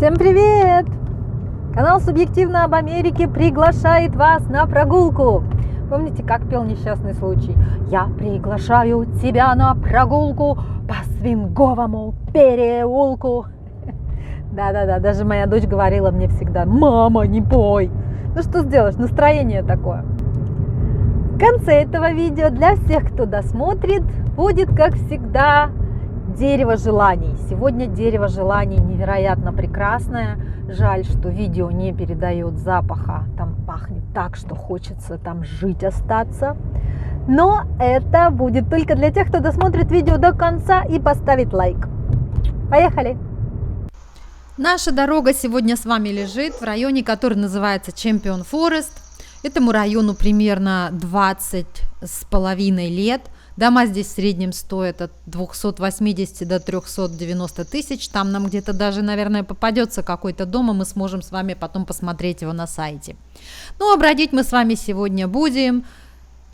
Всем привет! Канал «Субъективно об Америке» приглашает вас на прогулку. Помните, как пел «Несчастный случай»? Я приглашаю тебя на прогулку по свинговому переулку. Да-да-да, даже моя дочь говорила мне всегда: мама, не пой. Ну что сделаешь, настроение такое. В конце этого видео для всех, кто досмотрит, будет, как всегда, дерево желаний. Сегодня дерево желаний невероятно прекрасное. Жаль, что видео не передает запаха. Там пахнет так, что хочется там жить, остаться. Но это будет только для тех, кто досмотрит видео до конца и поставит лайк. Поехали! Наша дорога сегодня с вами лежит в районе, который называется Champion Forest. Этому району примерно 20 с половиной лет. Дома здесь в среднем стоят от 280 до 390 тысяч. Там нам где-то даже, наверное, попадется какой-то дом, и мы сможем с вами потом посмотреть его на сайте. Ну, а бродить мы с вами сегодня будем.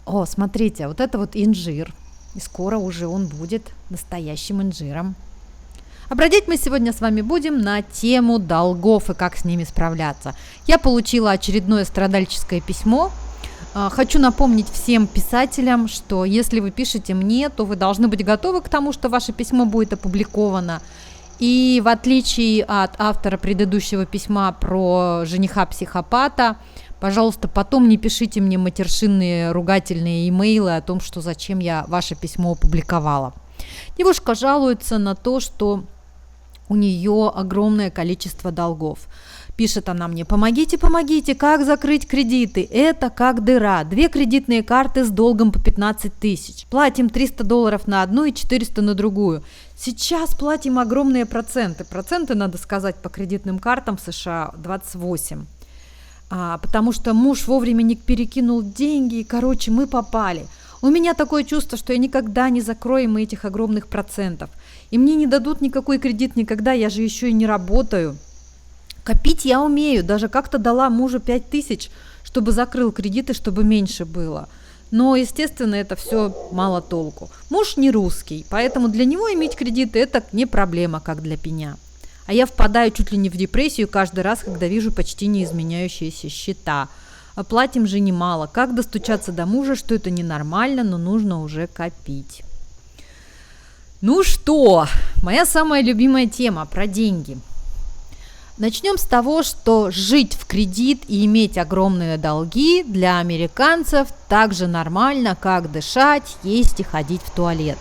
О, смотрите, вот это вот инжир. И скоро уже он будет настоящим инжиром. А бродить мы сегодня с вами будем на тему долгов и как с ними справляться. Я получила очередное страдальческое письмо. Хочу напомнить всем писателям, что если вы пишете мне, то вы должны быть готовы к тому, что ваше письмо будет опубликовано. И в отличие от автора предыдущего письма про жениха-психопата, пожалуйста, потом не пишите мне матершинные ругательные имейлы о том, что зачем я ваше письмо опубликовала. Девушка жалуется на то, что у нее огромное количество долгов. Пишет она мне: помогите, как закрыть кредиты? Это как дыра. 2 кредитные карты с долгом по 15 тысяч. Платим $300 на одну и 400 на другую. Сейчас платим огромные проценты. Проценты, надо сказать, по кредитным картам в США 28. Потому что муж вовремя не перекинул деньги, и, короче, мы попали. У меня такое чувство, что я никогда не закрою этих огромных процентов. И мне не дадут никакой кредит никогда, я же еще и не работаю. Копить я умею, даже как-то дала мужу 5000, чтобы закрыл кредиты, чтобы меньше было. Но, естественно, это все мало толку. Муж не русский, поэтому для него иметь кредиты – это не проблема, как для меня. А я впадаю чуть ли не в депрессию каждый раз, когда вижу почти неизменяющиеся счета. Платим же немало. Как достучаться до мужа, что это ненормально, но нужно уже копить? Ну что, моя самая любимая тема про деньги. Начнем с того, что жить в кредит и иметь огромные долги для американцев так же нормально, как дышать, есть и ходить в туалет.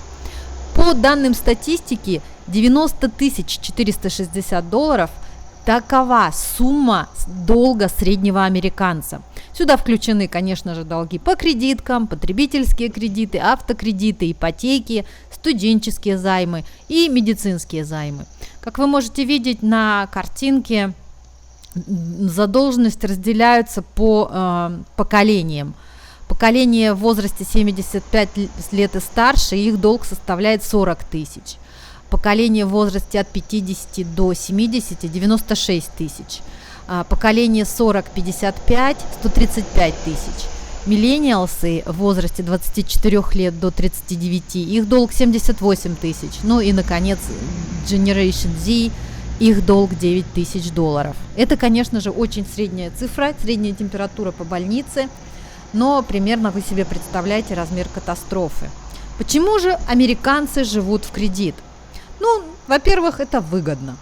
По данным статистики, $90 460 такова сумма долга среднего американца. Сюда включены, конечно же, долги по кредиткам, потребительские кредиты, автокредиты, ипотеки, студенческие займы и медицинские займы. Как вы можете видеть на картинке, задолженность разделяются по поколениям. Поколение в возрасте 75 лет и старше, их долг составляет 40 тысяч. Поколение в возрасте от 50 до 70 – 96 тысяч. Поколение 40-55 – 135 тысяч. Миллениалсы в возрасте 24 лет до 39, их долг 78 тысяч. Ну и, наконец, Generation Z, их долг $9 тысяч. Это, конечно же, очень средняя цифра, средняя температура по больнице, но примерно вы себе представляете размер катастрофы. Почему же американцы живут в кредит? Ну, во-первых, это выгодно.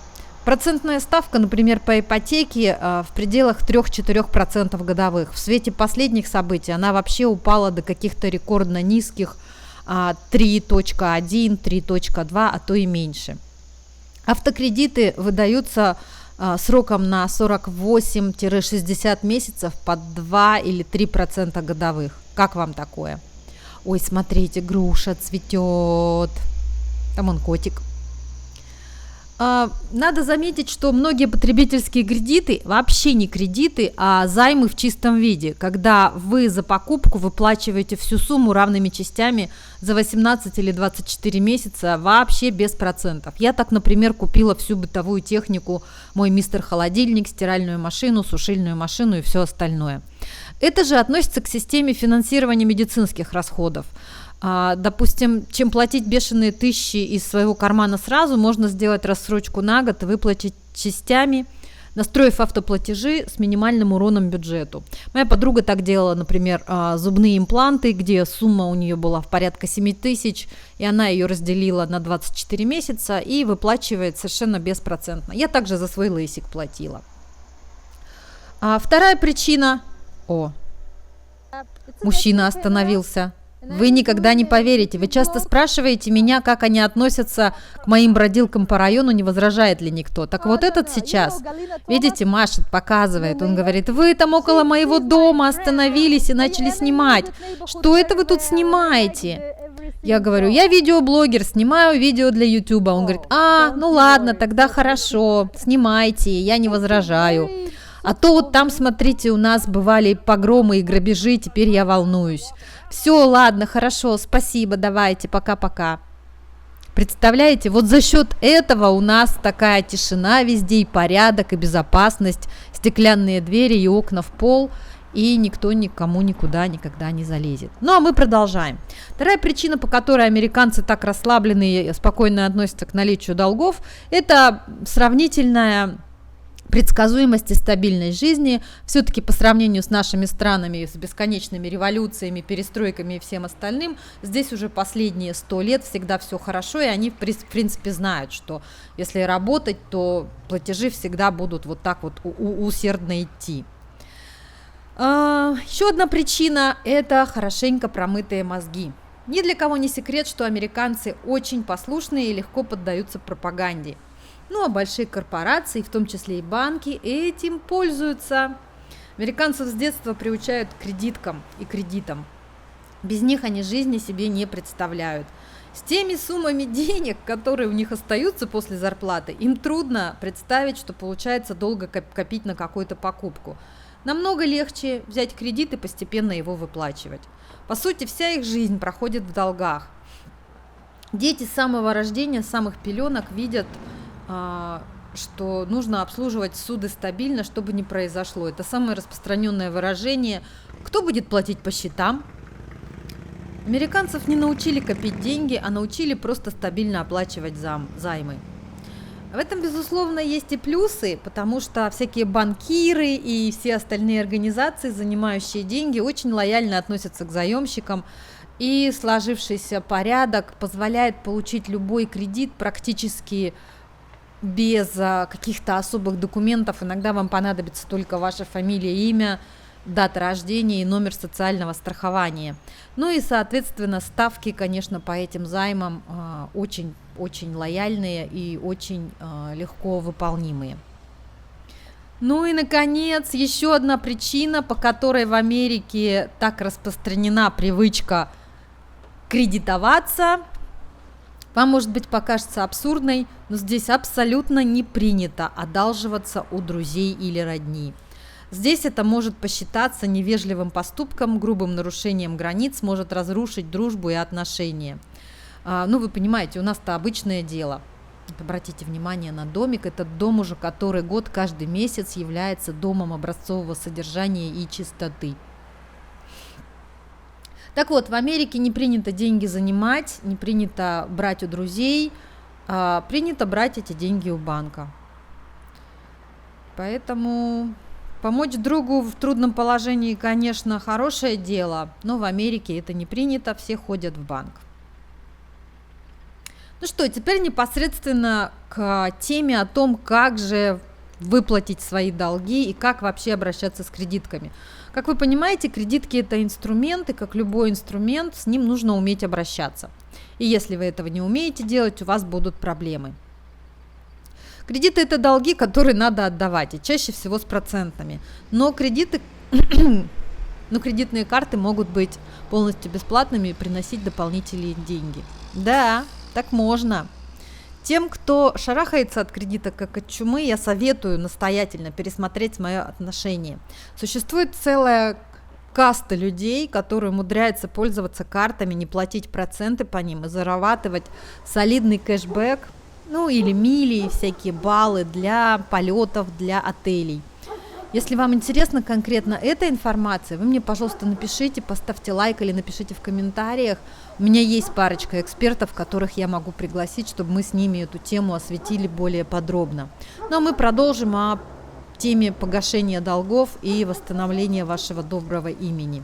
Процентная ставка, например, по ипотеке в пределах 3-4% годовых. В свете последних событий она вообще упала до каких-то рекордно низких 3.1, 3.2, а то и меньше. Автокредиты выдаются сроком на 48-60 месяцев под 2 или 3% годовых. Как вам такое? Ой, смотрите, груша цветет. Там он котик. Надо заметить, что многие потребительские кредиты вообще не кредиты, а займы в чистом виде, когда вы за покупку выплачиваете всю сумму равными частями за 18 или 24 месяца вообще без процентов. Я так, например, купила всю бытовую технику, мой мистер холодильник, стиральную машину, сушильную машину и все остальное. Это же относится к системе финансирования медицинских расходов. Допустим, чем платить бешеные тысячи из своего кармана сразу, можно сделать рассрочку на год и выплатить частями настроив автоплатежи с минимальным уроном бюджету. Моя подруга так делала, например, зубные импланты, где сумма у нее была в порядка 7 тысяч, и она ее разделила на 24 месяца и выплачивает совершенно беспроцентно. Я также за свой лейсик платила. А вторая причина... Мужчина остановился. Вы никогда не поверите. Вы часто спрашиваете меня, как они относятся к моим бродилкам по району, не возражает ли никто. Так вот этот сейчас, видите, машет, показывает. Он говорит, вы там около моего дома остановились и начали снимать. Что это вы тут снимаете? Я говорю, я видеоблогер, снимаю видео для YouTube. Он говорит, ну ладно, тогда хорошо, снимайте, я не возражаю. А то вот там, смотрите, у нас бывали погромы и грабежи, теперь я волнуюсь. Все, ладно, хорошо, спасибо, давайте, пока-пока. Представляете, вот за счет этого у нас такая тишина везде, и порядок, и безопасность, стеклянные двери и окна в пол, и никто никому никуда никогда не залезет. Ну, а мы продолжаем. Вторая причина, по которой американцы так расслаблены и спокойно относятся к наличию долгов, это сравнительная предсказуемость и стабильность жизни. Все-таки по сравнению с нашими странами, с бесконечными революциями, перестройками и всем остальным, здесь уже последние 100 лет всегда все хорошо, и они в принципе знают, что если работать, то платежи всегда будут вот так вот усердно идти. Еще одна причина – это хорошенько промытые мозги. Ни для кого не секрет, что американцы очень послушные и легко поддаются пропаганде. Ну, а большие корпорации, в том числе и банки, этим пользуются. Американцев с детства приучают к кредиткам и кредитам. Без них они жизни себе не представляют. С теми суммами денег, которые у них остаются после зарплаты, им трудно представить, что получается долго копить на какую-то покупку. Намного легче взять кредит и постепенно его выплачивать. По сути, вся их жизнь проходит в долгах. Дети с самого рождения, с самых пеленок видят, что нужно обслуживать суды стабильно, чтобы не произошло. Это самое распространенное выражение. Кто будет платить по счетам? Американцев не научили копить деньги, а научили просто стабильно оплачивать займы. В этом, безусловно, есть и плюсы, потому что всякие банкиры и все остальные организации, занимающие деньги, очень лояльно относятся к заемщикам, и сложившийся порядок позволяет получить любой кредит практически без каких-то особых документов. Иногда вам понадобится только ваша фамилия, имя, дата рождения и номер социального страхования. Ну и, соответственно, ставки, конечно, по этим займам очень лояльные и очень легко выполнимые. Ну и, наконец, еще одна причина, по которой в Америке так распространена привычка кредитоваться. Вам, может быть, покажется абсурдной, но здесь абсолютно не принято одалживаться у друзей или родни. Здесь это может посчитаться невежливым поступком, грубым нарушением границ, может разрушить дружбу и отношения. Ну, вы понимаете, у нас-то обычное дело. Обратите внимание на домик. Этот дом уже который год, каждый месяц является домом образцового содержания и чистоты. Так вот, в Америке не принято деньги занимать, не принято брать у друзей, принято брать эти деньги у банка. Поэтому помочь другу в трудном положении, конечно, хорошее дело, но в Америке это не принято, все ходят в банк. Ну что, теперь непосредственно к теме о том, как же выплатить свои долги и как вообще обращаться с кредитками. Как вы понимаете, кредитки – это инструмент, и как любой инструмент, с ним нужно уметь обращаться. И если вы этого не умеете делать, у вас будут проблемы. Кредиты – это долги, которые надо отдавать, и чаще всего с процентами. Но кредитные карты могут быть полностью бесплатными и приносить дополнительные деньги. Да, так можно. Тем, кто шарахается от кредита как от чумы, я советую настоятельно пересмотреть мое отношение. Существует целая каста людей, которые умудряются пользоваться картами, не платить проценты по ним и зарабатывать солидный кэшбэк, ну или мили, всякие баллы для полетов, для отелей. Если вам интересна конкретно эта информация, вы мне, пожалуйста, напишите, поставьте лайк или напишите в комментариях. У меня есть парочка экспертов, которых я могу пригласить, чтобы мы с ними эту тему осветили более подробно. Ну а мы продолжим о в теме погашения долгов и восстановления вашего доброго имени.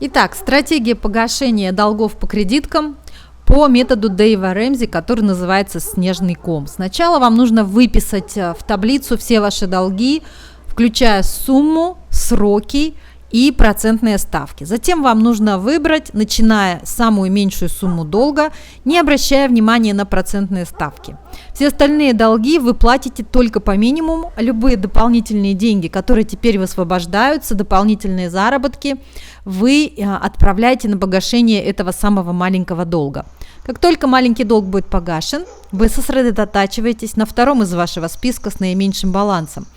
Итак, стратегия погашения долгов по кредиткам по методу Дэйва Рэмзи, который называется «Снежный ком». Сначала вам нужно выписать в таблицу все ваши долги, включая сумму, сроки и процентные ставки. Затем вам нужно выбрать, начиная самую меньшую сумму долга, не обращая внимания на процентные ставки. Все остальные долги вы платите только по минимуму, а любые дополнительные деньги, которые теперь высвобождаются, дополнительные заработки, вы отправляете на погашение этого самого маленького долга. Как только маленький долг будет погашен, вы сосредотачиваетесь на втором из вашего списка с наименьшим балансом.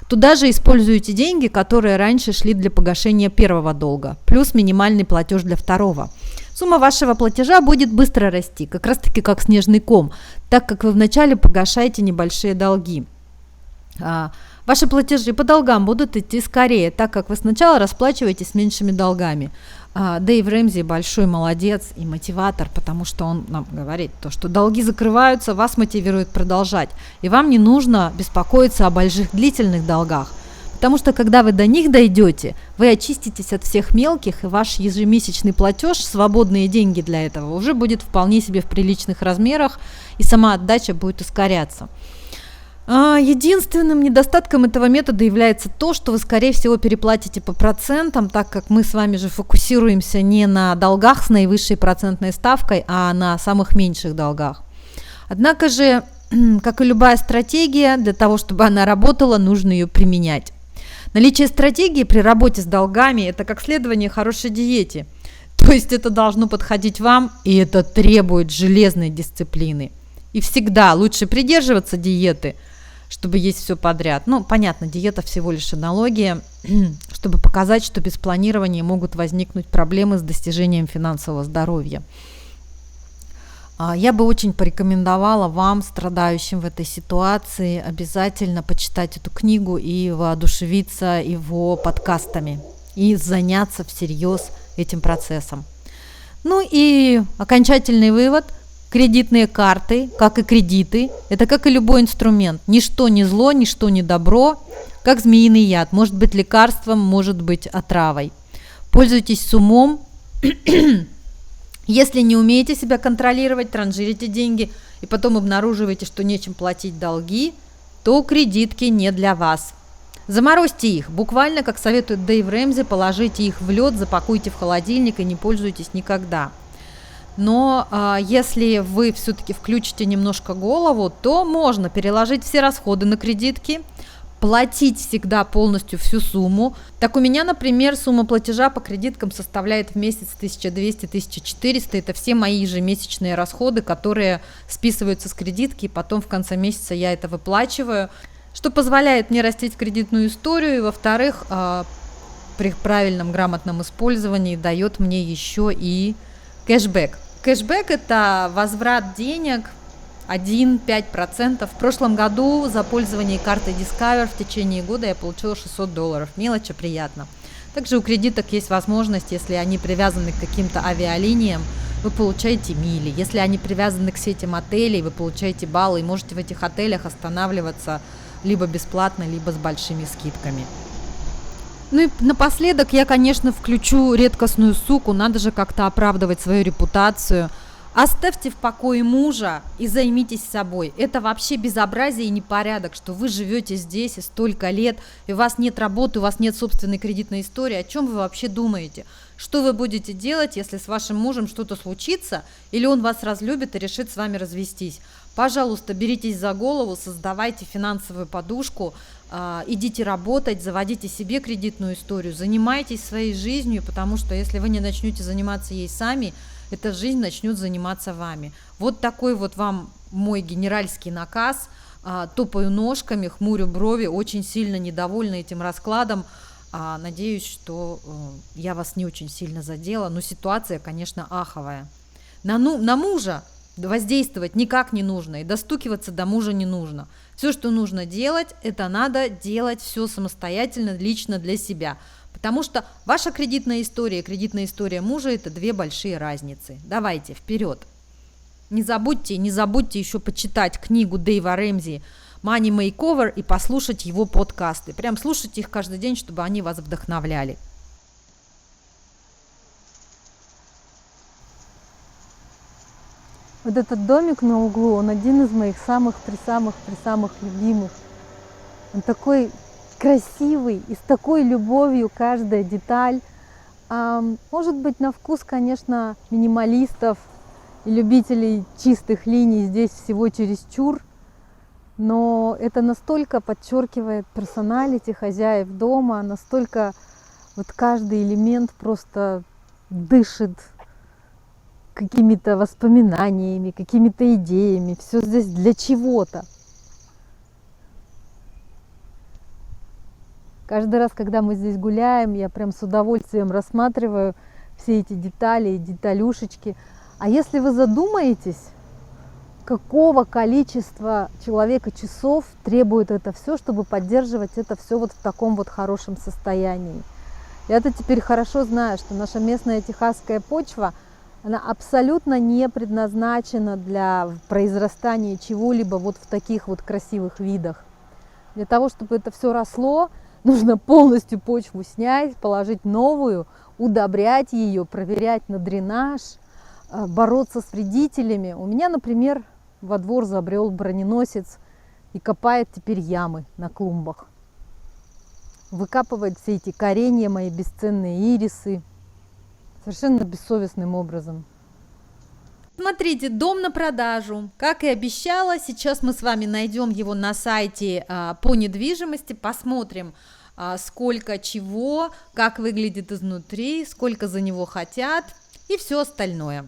Туда же используете деньги, которые раньше шли для погашения первого долга, плюс минимальный платеж для второго. Сумма вашего платежа будет быстро расти, как раз таки как снежный ком, так как вы вначале погашаете небольшие долги. Ваши платежи по долгам будут идти скорее, так как вы сначала расплачиваетесь с меньшими долгами. Дэйв Рэмзи большой молодец и мотиватор, потому что он нам говорит, что долги закрываются, вас мотивирует продолжать. И вам не нужно беспокоиться о больших длительных долгах, потому что когда вы до них дойдете, вы очиститесь от всех мелких, и ваш ежемесячный платеж, свободные деньги для этого, уже будет вполне себе в приличных размерах, и сама отдача будет ускоряться. Единственным недостатком этого метода является то, что вы, скорее всего, переплатите по процентам, так как мы с вами же фокусируемся не на долгах с наивысшей процентной ставкой, а на самых меньших долгах. Однако же, как и любая стратегия, для того, чтобы она работала, нужно ее применять. Наличие стратегии при работе с долгами – это как следование хорошей диете. То есть это должно подходить вам, и это требует железной дисциплины. И всегда лучше придерживаться диеты, чтобы есть все подряд. Понятно, диета всего лишь аналогия, чтобы показать, что без планирования могут возникнуть проблемы с достижением финансового здоровья. Я бы очень порекомендовала вам, страдающим в этой ситуации, обязательно почитать эту книгу и воодушевиться его подкастами, и заняться всерьез этим процессом. И окончательный вывод. Кредитные карты, как и кредиты, это как и любой инструмент. Ничто не зло, ничто не добро, как змеиный яд. Может быть лекарством, может быть отравой. Пользуйтесь с умом. Если не умеете себя контролировать, транжирите деньги и потом обнаруживаете, что нечем платить долги, то кредитки не для вас. Заморозьте их. Буквально, как советует Дэйв Рэмзи, положите их в лед, запакуйте в холодильник и не пользуйтесь никогда. Но если вы все-таки включите немножко голову, то можно переложить все расходы на кредитки, платить всегда полностью всю сумму. Так у меня, например, сумма платежа по кредиткам составляет в месяц 1200-1400. Это все мои ежемесячные расходы, которые списываются с кредитки, и потом в конце месяца я это выплачиваю, что позволяет мне растить кредитную историю, и, во-вторых, при правильном грамотном использовании дает мне еще и кэшбэк. Кэшбэк – это возврат денег 1-5%. В прошлом году за пользование картой Discover в течение года я получила $600. Мелочь, а приятно. Также у кредиток есть возможность, если они привязаны к каким-то авиалиниям, вы получаете мили. Если они привязаны к сетям отелей, вы получаете баллы и можете в этих отелях останавливаться либо бесплатно, либо с большими скидками. И напоследок я, конечно, включу редкостную суку, надо же как-то оправдывать свою репутацию. Оставьте в покое мужа и займитесь собой. Это вообще безобразие и непорядок, что вы живете здесь и столько лет, и у вас нет работы, у вас нет собственной кредитной истории. О чем вы вообще думаете? Что вы будете делать, если с вашим мужем что-то случится, или он вас разлюбит и решит с вами развестись? Пожалуйста, беритесь за голову, создавайте финансовую подушку, идите работать, заводите себе кредитную историю, занимайтесь своей жизнью, потому что если вы не начнете заниматься ей сами, эта жизнь начнет заниматься вами. Вот такой вот вам мой генеральский наказ. Топаю ножками, хмурю брови, очень сильно недовольна этим раскладом. Надеюсь, что я вас не очень сильно задела, но ситуация, конечно, аховая. На мужа воздействовать никак не нужно, и достукиваться до мужа не нужно. Все, что нужно делать, это надо делать все самостоятельно, лично для себя. Потому что ваша кредитная история и кредитная история мужа – это две большие разницы. Давайте, вперед! Не забудьте еще почитать книгу Дэйва Рэмзи Money Makeover и послушать его подкасты. Прям слушайте их каждый день, чтобы они вас вдохновляли. Вот этот домик на углу, он один из моих самых-присамых любимых. Он такой красивый и с такой любовью каждая деталь. Может быть, на вкус, конечно, минималистов и любителей чистых линий здесь всего чересчур, но это настолько подчеркивает персоналити хозяев дома, настолько вот каждый элемент просто дышит какими-то воспоминаниями, какими-то идеями. Все здесь для чего-то. Каждый раз, когда мы здесь гуляем, я прям с удовольствием рассматриваю все эти детали и деталюшечки. А если вы задумаетесь, какого количества человека часов требует это все, чтобы поддерживать это все вот в таком вот хорошем состоянии. Я-то теперь хорошо знаю, что наша местная техасская почва, она абсолютно не предназначена для произрастания чего-либо вот в таких вот красивых видах. Для того, чтобы это все росло, нужно полностью почву снять, положить новую, удобрять ее, проверять на дренаж, бороться с вредителями. У меня, например, во двор забрел броненосец и копает теперь ямы на клумбах. Выкапывает все эти коренья, мои бесценные ирисы, совершенно бессовестным образом. Смотрите, дом на продажу. Как и обещала, сейчас мы с вами найдем его на сайте по недвижимости, посмотрим, сколько чего, как выглядит изнутри, сколько за него хотят и все остальное.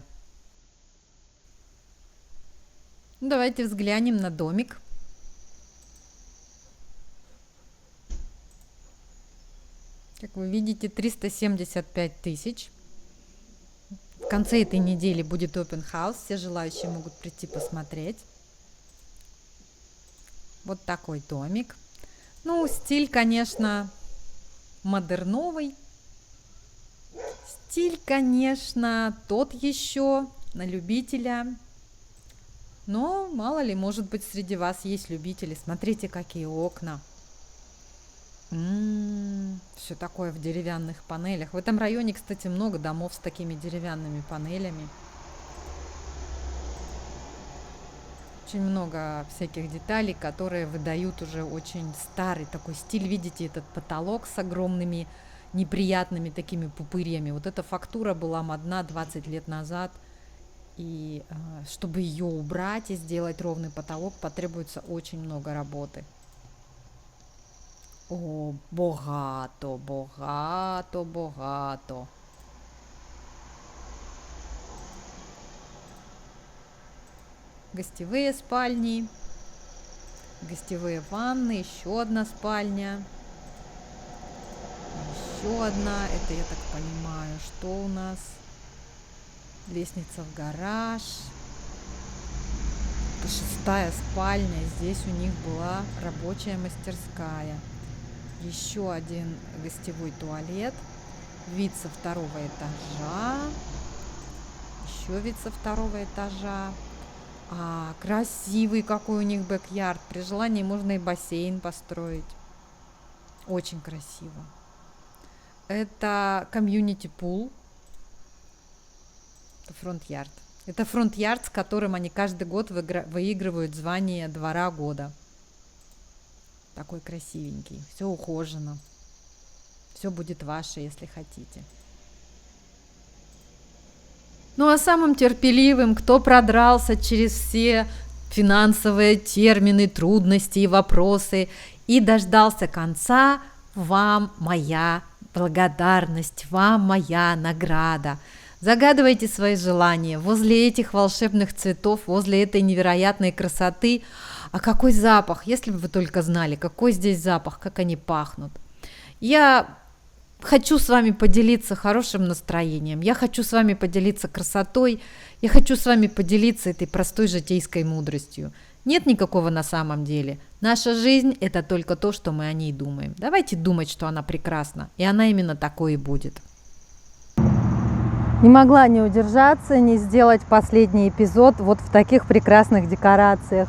Давайте взглянем на домик. Как вы видите, 375 тысяч. В конце этой недели будет open house, все желающие могут прийти посмотреть. Вот такой домик. Ну, стиль, конечно, модерновый. Стиль, конечно, тот еще, на любителя. Но, мало ли, может быть, среди вас есть любители. Смотрите, какие окна. Все такое в деревянных панелях. В этом районе, кстати, много домов с такими деревянными панелями. Очень много всяких деталей, которые выдают уже очень старый такой стиль. Видите, этот потолок с огромными неприятными такими пупырьями. Вот эта фактура была модна 20 лет назад. И чтобы ее убрать и сделать ровный потолок, потребуется очень много работы. О, богато, богато, богато. Гостевые спальни, гостевые ванны, еще одна спальня, еще одна, это я так понимаю, что у нас? Лестница в гараж. Это 6-я спальня, здесь у них была рабочая мастерская. Еще один гостевой туалет, вид со 2-го этажа, еще вид со 2-го этажа. Красивый какой у них бэк-ярд. При желании можно и бассейн построить. Очень красиво. Это комьюнити-пул. Это фронт-ярд. Это фронт-ярд, с которым они каждый год выигрывают звание двора года. Такой красивенький. Все ухожено. Все будет ваше, если хотите. Ну а самым терпеливым, кто продрался через все финансовые термины, трудности и вопросы и дождался конца, вам моя благодарность, вам моя награда. Загадывайте свои желания возле этих волшебных цветов, возле этой невероятной красоты. А какой запах, если бы вы только знали, какой здесь запах, как они пахнут. Я хочу с вами поделиться хорошим настроением, я хочу с вами поделиться красотой, я хочу с вами поделиться этой простой житейской мудростью. Нет никакого на самом деле. Наша жизнь – это только то, что мы о ней думаем. Давайте думать, что она прекрасна, и она именно такой и будет. Не могла не удержаться, не сделать последний эпизод вот в таких прекрасных декорациях.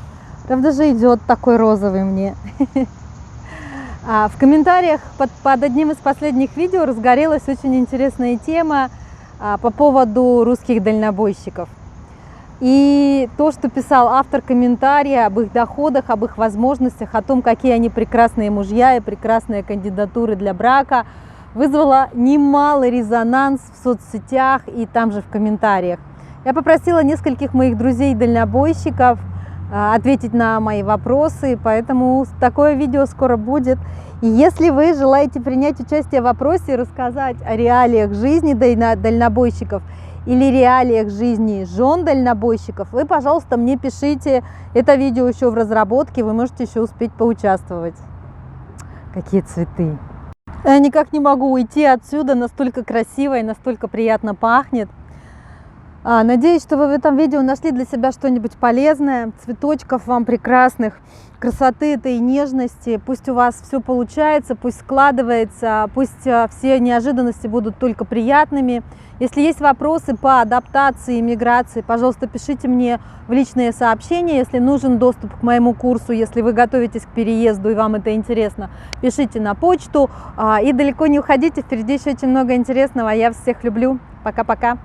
Прям даже идет такой розовый мне. В комментариях под одним из последних видео разгорелась очень интересная тема по поводу русских дальнобойщиков. И то, что писал автор комментария об их доходах, об их возможностях, о том, какие они прекрасные мужья и прекрасные кандидатуры для брака, вызвало немалый резонанс в соцсетях и там же в комментариях. Я попросила нескольких моих друзей-дальнобойщиков ответить на мои вопросы, поэтому такое видео скоро будет. И если вы желаете принять участие в вопросе и рассказать о реалиях жизни дальнобойщиков или реалиях жизни жен дальнобойщиков, вы, пожалуйста, мне пишите. Это видео еще в разработке, вы можете еще успеть поучаствовать. Какие цветы! Я никак не могу уйти отсюда, настолько красиво и настолько приятно пахнет. Надеюсь, что вы в этом видео нашли для себя что-нибудь полезное, цветочков вам прекрасных, красоты этой нежности. Пусть у вас все получается, пусть складывается, пусть все неожиданности будут только приятными. Если есть вопросы по адаптации, миграции, пожалуйста, пишите мне в личные сообщения. Если нужен доступ к моему курсу, если вы готовитесь к переезду и вам это интересно, пишите на почту. И далеко не уходите, впереди еще очень много интересного. Я всех люблю. Пока-пока.